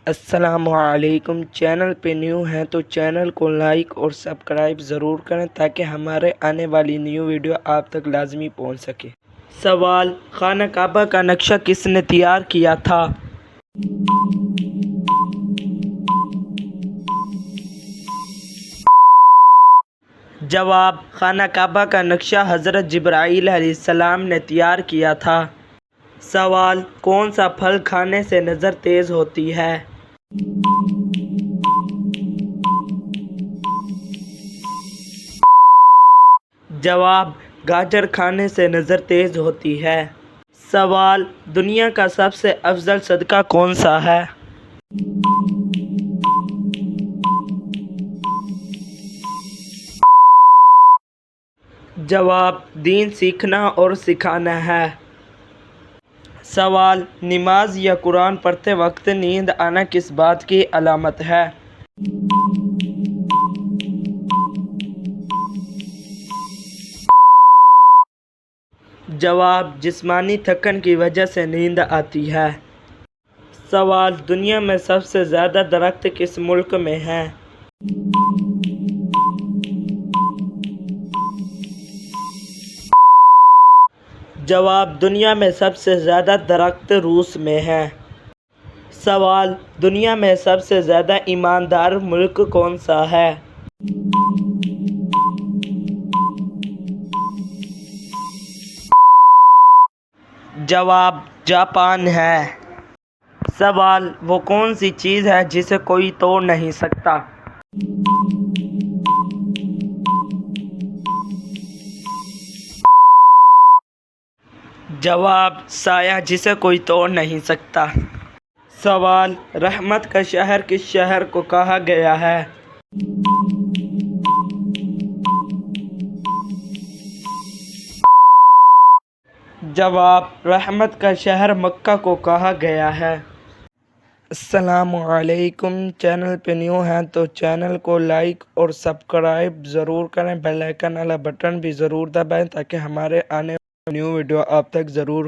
السلام علیکم۔ چینل پہ نیو ہیں تو چینل کو لائک اور سبسکرائب ضرور کریں تاکہ ہمارے آنے والی نیو ویڈیو آپ تک لازمی پہنچ سکے۔ سوال: خانہ کعبہ کا نقشہ کس نے تیار کیا تھا؟ جواب: خانہ کعبہ کا نقشہ حضرت جبرائیل علیہ السلام نے تیار کیا تھا۔ سوال: کون سا پھل کھانے سے نظر تیز ہوتی ہے؟ جواب: گاجر کھانے سے نظر تیز ہوتی ہے۔ سوال: دنیا کا سب سے افضل صدقہ کون سا ہے؟ جواب: دین سیکھنا اور سکھانا ہے۔ سوال: نماز یا قرآن پڑھتے وقت نیند آنا کس بات کی علامت ہے؟ جواب: جسمانی تھکن کی وجہ سے نیند آتی ہے۔ سوال: دنیا میں سب سے زیادہ درخت کس ملک میں ہیں؟ جواب: دنیا میں سب سے زیادہ درخت روس میں ہیں۔ سوال: دنیا میں سب سے زیادہ ایماندار ملک کون سا ہے؟ جواب: جاپان ہے۔ سوال: وہ کون سی چیز ہے جسے کوئی توڑ نہیں سکتا؟ جواب: سایہ جسے کوئی توڑ نہیں سکتا۔ سوال: رحمت کا شہر کس شہر کو کہا گیا ہے؟ جواب: رحمت کا شہر مکہ کو کہا گیا ہے۔ السلام علیکم۔ چینل پہ نیو ہیں تو چینل کو لائک اور سبسکرائب ضرور کریں، بیل آئیکن والا بٹن بھی ضرور دبائیں تاکہ ہمارے آنے والی نیو ویڈیو آپ تک ضرور